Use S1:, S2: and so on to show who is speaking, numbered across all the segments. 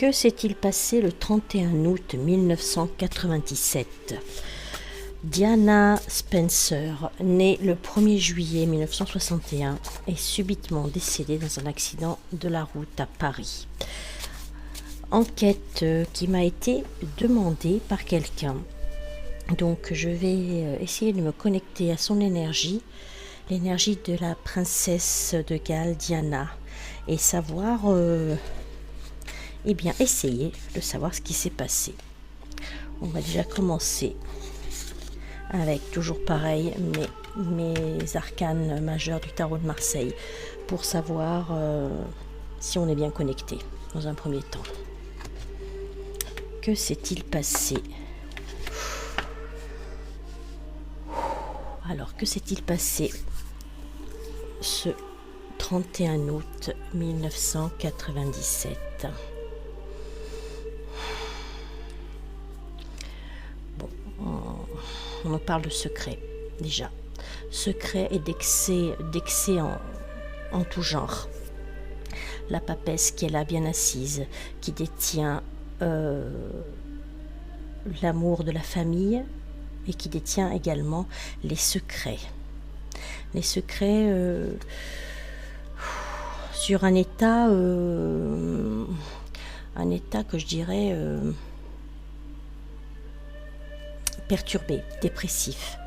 S1: Que s'est-il passé le 31 août 1997 ? Diana Spencer, née le 1er juillet 1961, est subitement décédée dans un accident de la route à Paris. Enquête qui m'a été demandée par quelqu'un. Donc je vais essayer de me connecter à son énergie, l'énergie de la princesse de Galles, Diana, et savoir, essayer de savoir ce qui s'est passé. On va déjà commencer avec toujours pareil mes arcanes majeurs du tarot de Marseille pour savoir si on est bien connecté dans un premier temps. Que s'est-il passé ? Alors, que s'est-il passé ce 31 août 1997 ? Bon, on en parle de secret, déjà. Secret et d'excès en tout genre. La papesse qui est là bien assise, qui détient l'amour de la famille et qui détient également les secrets. Les secrets sur un état que je dirais perturbé, dépressif,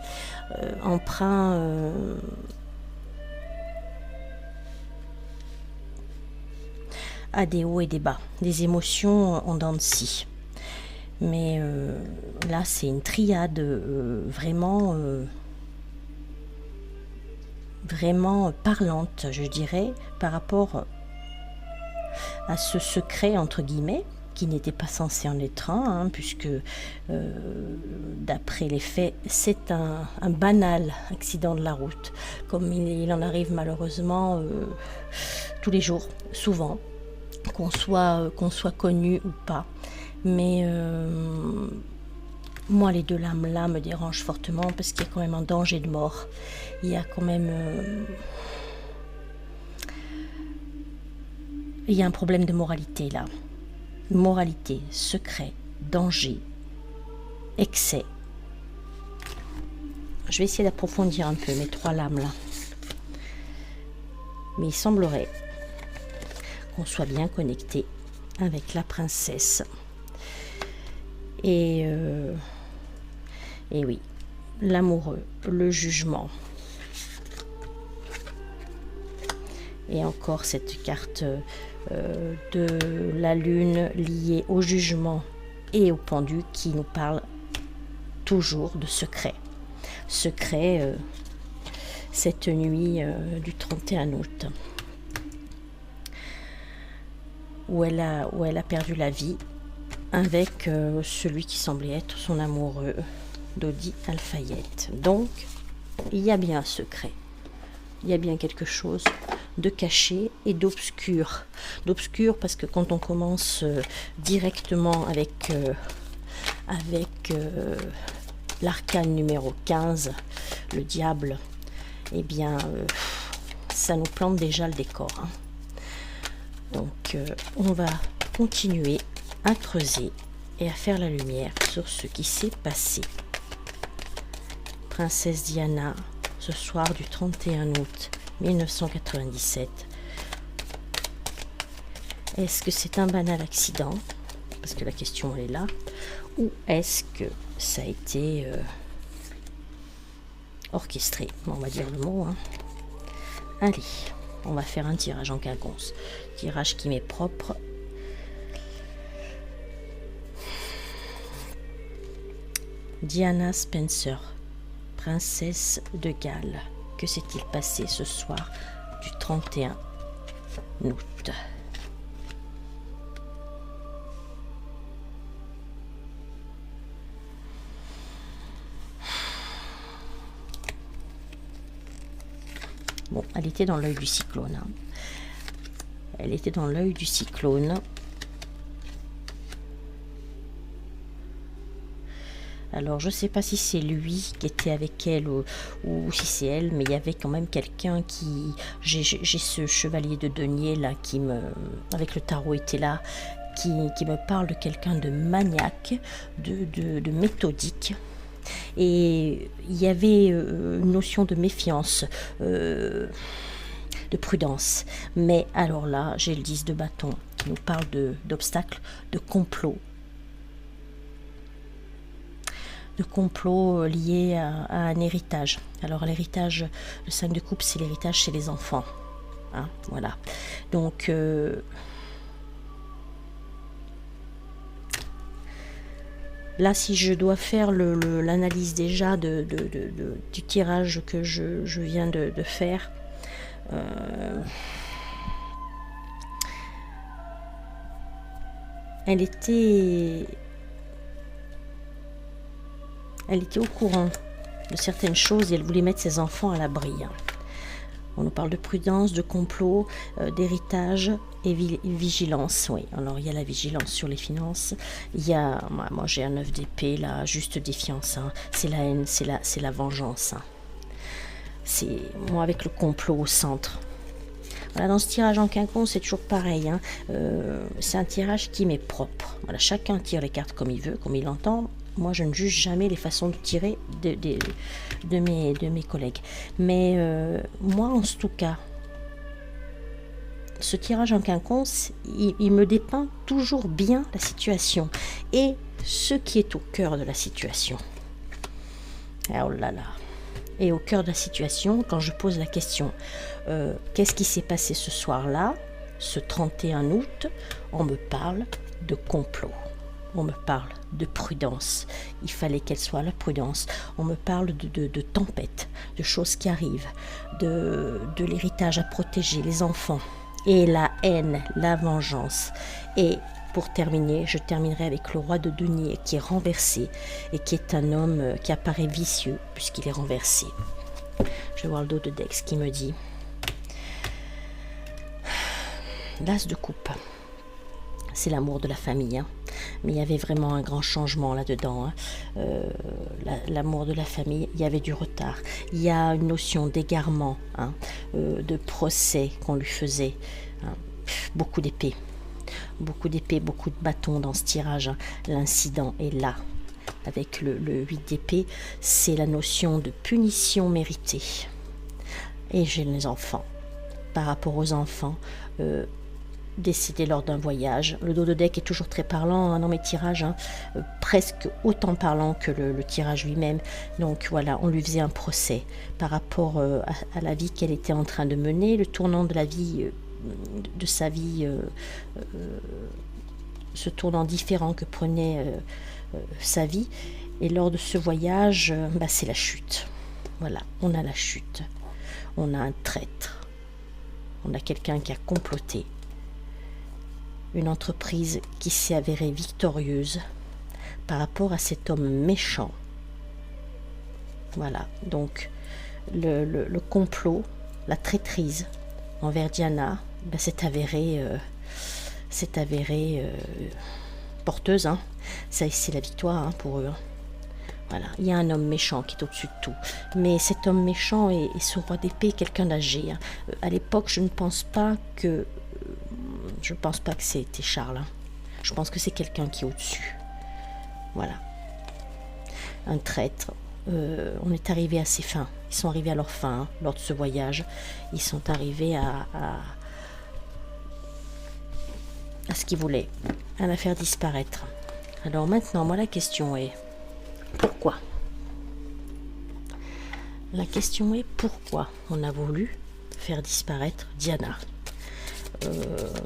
S1: emprunt à des hauts et des bas, des émotions en dents de scie. Mais là, c'est une triade vraiment parlante, je dirais, par rapport à ce secret, entre guillemets, qui n'était pas censé en être un, puisque d'après les faits, c'est un banal accident de la route, comme il en arrive malheureusement tous les jours, souvent, qu'on soit connu ou pas. Mais moi, les deux lames-là me dérangent fortement parce qu'il y a quand même un danger de mort. Il y a quand même il y a un problème de moralité là. Moralité, secret, danger, excès. Je vais essayer d'approfondir un peu mes trois lames-là. Mais il semblerait qu'on soit bien connecté avec la princesse. Et oui, l'amoureux, le jugement. Et encore cette carte de la lune liée au jugement et au pendu qui nous parle toujours de secret. Secret, cette nuit du 31 août, où elle a perdu la vie avec celui qui semblait être son amoureux, Dodi Al-Fayed. Donc, il y a bien un secret. Il y a bien quelque chose de caché et d'obscur. D'obscur parce que quand on commence directement avec l'arcane numéro 15, le diable, eh bien, ça nous plante déjà le décor. Donc, on va continuer à creuser et à faire la lumière sur ce qui s'est passé. Princesse Diana, ce soir du 31 août 1997. Est-ce que c'est un banal accident? Parce que la question elle est là. Ou est-ce que ça a été orchestré? On va dire le mot. Allez, on va faire un tirage en quinconce. Tirage qui m'est propre. Diana Spencer, princesse de Galles. Que s'est-il passé ce soir du 31 août? Bon, elle était dans l'œil du cyclone. Elle était dans l'œil du cyclone. Alors, je ne sais pas si c'est lui qui était avec elle ou si c'est elle, mais il y avait quand même quelqu'un qui... J'ai ce chevalier de denier là qui me... avec le tarot était là, qui me parle de quelqu'un de maniaque, de méthodique. Et il y avait une notion de méfiance, de prudence. Mais alors là, j'ai le 10 de bâton qui nous parle d'obstacles, de complot. De complot liés à un héritage. Alors l'héritage, le 5 de coupe, c'est l'héritage chez les enfants. Hein, voilà. Donc... là, si je dois faire l'analyse déjà du tirage que je viens de faire, elle était au courant de certaines choses et elle voulait mettre ses enfants à l'abri. On nous parle de prudence, de complot, d'héritage et vigilance. Oui, alors il y a la vigilance sur les finances. Il y a, moi j'ai un 9 d'épée là, juste défiance. Hein. C'est la haine, c'est la vengeance. Hein. C'est moi avec le complot au centre. Voilà, dans ce tirage en quinconce, c'est toujours pareil. Hein. C'est un tirage qui m'est propre. Voilà, chacun tire les cartes comme il veut, comme il l'entend. Moi, je ne juge jamais les façons de tirer de mes collègues. Mais moi, en tout cas, ce tirage en quinconce, il me dépeint toujours bien la situation et ce qui est au cœur de la situation. Oh là là. Et au cœur de la situation, quand je pose la question, qu'est-ce qui s'est passé ce soir-là, ce 31 août, on me parle de complot. On me parle de prudence. Il fallait qu'elle soit la prudence. On me parle de tempête, de choses qui arrivent, de l'héritage à protéger, les enfants. Et la haine, la vengeance. Et pour terminer, je terminerai avec le roi de denier qui est renversé et qui est un homme qui apparaît vicieux puisqu'il est renversé. Je vais voir le dos de Dex qui me dit l'as de coupe. C'est l'amour de la famille, hein. Mais il y avait vraiment un grand changement là-dedans. Hein. L'amour de la famille, il y avait du retard. Il y a une notion d'égarement, hein, de procès qu'on lui faisait. Hein. Beaucoup d'épées, beaucoup de bâtons dans ce tirage. Hein. L'incident est là. Avec le 8 d'épée, c'est la notion de punition méritée. Et j'ai les enfants. Par rapport aux enfants, décédés lors d'un voyage. Le dos de deck est toujours très parlant dans mes tirages, hein, presque autant parlant que le tirage lui-même. Donc voilà, on lui faisait un procès par rapport à la vie qu'elle était en train de mener, le tournant de la vie, de sa vie, ce tournant différent que prenait sa vie. Et lors de ce voyage, c'est la chute. Voilà, on a la chute. On a un traître. On a quelqu'un qui a comploté. Une entreprise qui s'est avérée victorieuse par rapport à cet homme méchant. Voilà, donc le complot, la traîtrise envers Diana, s'est avérée porteuse. Hein. Ça, c'est la victoire, hein, pour eux. Hein. Voilà, il y a un homme méchant qui est au-dessus de tout. Mais cet homme méchant est ce roi d'épée, quelqu'un d'âgé. Hein. À l'époque, je ne pense pas que c'était Charles. Hein. Je pense que c'est quelqu'un qui est au-dessus. Voilà. Un traître. On est arrivé à ses fins. Ils sont arrivés à leur fin, hein, lors de ce voyage. Ils sont arrivés à ce qu'ils voulaient, à la faire disparaître. Alors maintenant, moi, la question est pourquoi ? La question est pourquoi on a voulu faire disparaître Diana ?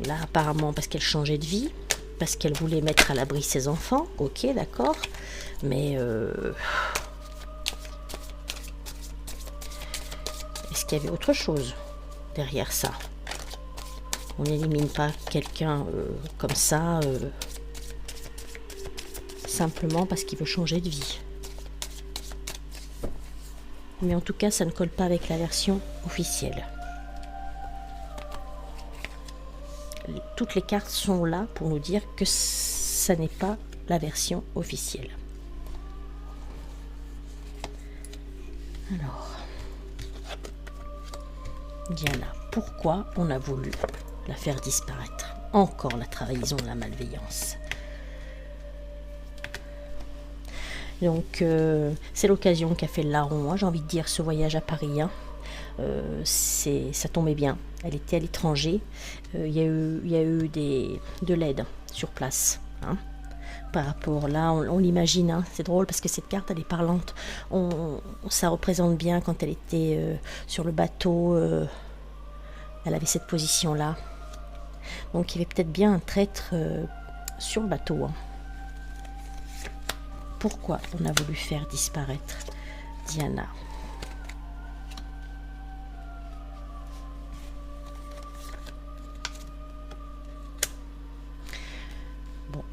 S1: Là, apparemment, parce qu'elle changeait de vie, parce qu'elle voulait mettre à l'abri ses enfants. Ok, d'accord. Mais est-ce qu'il y avait autre chose derrière ça ? On n'élimine pas quelqu'un comme ça simplement parce qu'il veut changer de vie. Mais en tout cas, ça ne colle pas avec la version officielle. Toutes les cartes sont là pour nous dire que ça n'est pas la version officielle. Alors, Diana, pourquoi on a voulu la faire disparaître ? Encore la trahison, la malveillance. Donc, c'est l'occasion qu'a fait le larron, hein, j'ai envie de dire, ce voyage à Paris. Hein. Ça tombait bien. Elle était à l'étranger. Il y a eu de l'aide sur place. Hein. Par rapport là, on l'imagine. Hein. C'est drôle parce que cette carte, elle est parlante. Ça représente bien quand elle était sur le bateau. Elle avait cette position-là. Donc, il y avait peut-être bien un traître sur le bateau. Hein. Pourquoi on a voulu faire disparaître Diana? Bon.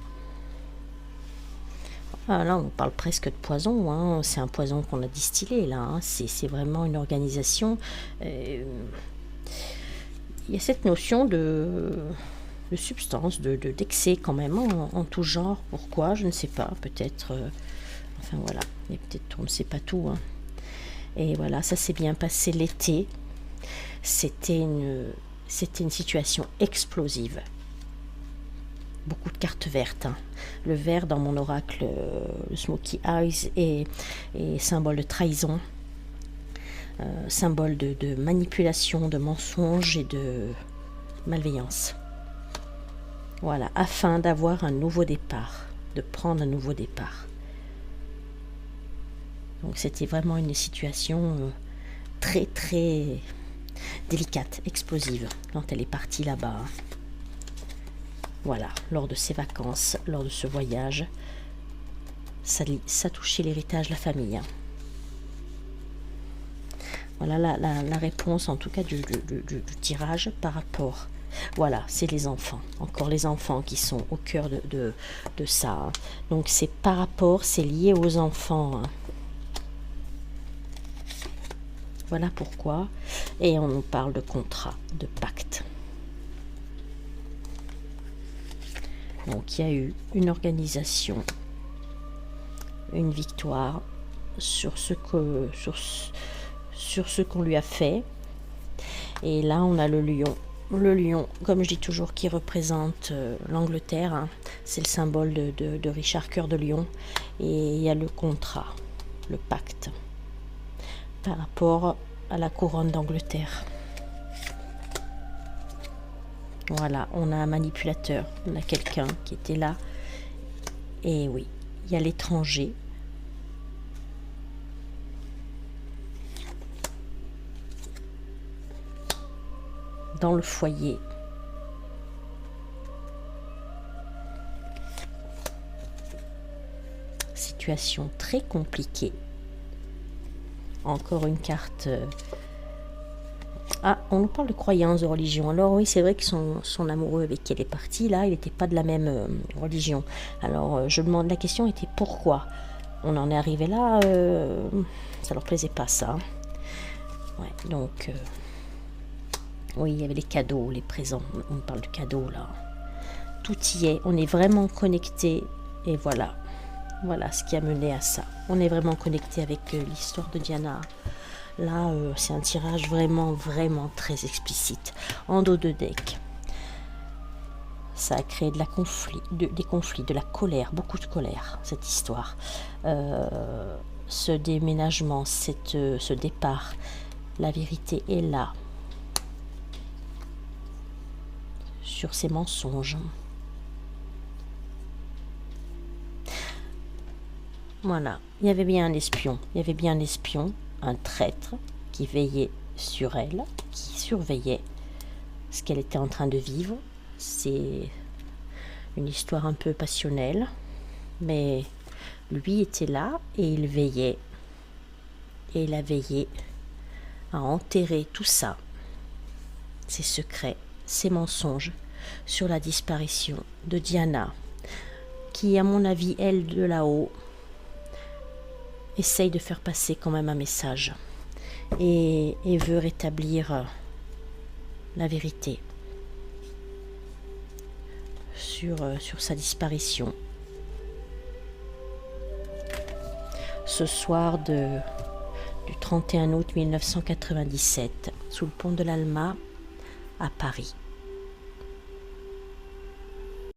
S1: Ah, là, on parle presque de poison. Hein. C'est un poison qu'on a distillé, là. Hein. C'est vraiment une organisation. Il y a cette notion de substance, d'excès quand même, en tout genre. Pourquoi? Je ne sais pas. Peut-être... enfin, voilà. Mais peut-être on ne sait pas tout. Hein. Et voilà, ça s'est bien passé l'été. C'était une situation explosive. Beaucoup de cartes vertes. Hein. Le vert dans mon oracle, le Smoky Eyes, est symbole de trahison, symbole de manipulation, de mensonge et de malveillance. Voilà, afin d'avoir un nouveau départ, de prendre un nouveau départ. Donc c'était vraiment une situation très très délicate, explosive, quand elle est partie là-bas. Voilà, lors de ses vacances, lors de ce voyage, ça touchait l'héritage, la famille. Voilà la réponse, en tout cas, du tirage par rapport. Voilà, c'est les enfants. Encore les enfants qui sont au cœur de ça. Hein. Donc, c'est par rapport, c'est lié aux enfants. Hein. Voilà pourquoi. Et on nous parle de contrat, de pacte. Donc, il y a eu une organisation, une victoire sur ce qu'on lui a fait. Et là, on a le lion. Le lion, comme je dis toujours, qui représente l'Angleterre. Hein. C'est le symbole de Richard Cœur de Lion. Et il y a le contrat, le pacte, par rapport à la couronne d'Angleterre. Voilà, on a un manipulateur, on a quelqu'un qui était là. Et oui, il y a l'étranger. Dans le foyer. Situation très compliquée. Encore une carte. Ah, on nous parle de croyance, de religion. Alors oui, c'est vrai que son amoureux avec qui elle est partie, là, il n'était pas de la même religion. Alors, je me demande, la question était pourquoi on en est arrivé là. Ça leur plaisait pas, ça. Ouais, donc... oui, il y avait les cadeaux, les présents. On parle de cadeaux, là. Tout y est. On est vraiment connecté. Et voilà. Voilà ce qui a mené à ça. On est vraiment connecté avec l'histoire de Diana. Là, c'est un tirage vraiment, vraiment très explicite. En dos de deck. Ça a créé des conflits, de la colère, beaucoup de colère, cette histoire. Ce déménagement, ce départ. La vérité est là. Sur ces mensonges. Voilà, il y avait bien un espion, un traître qui veillait sur elle, qui surveillait ce qu'elle était en train de vivre. C'est une histoire un peu passionnelle, mais lui était là et il veillait. Et il a veillé à enterrer tout ça, ses secrets, ses mensonges, sur la disparition de Diana, qui, à mon avis, elle, de là-haut, essaye de faire passer quand même un message et veut rétablir la vérité sur sa disparition. Ce soir du 31 août 1997, sous le pont de l'Alma, à Paris.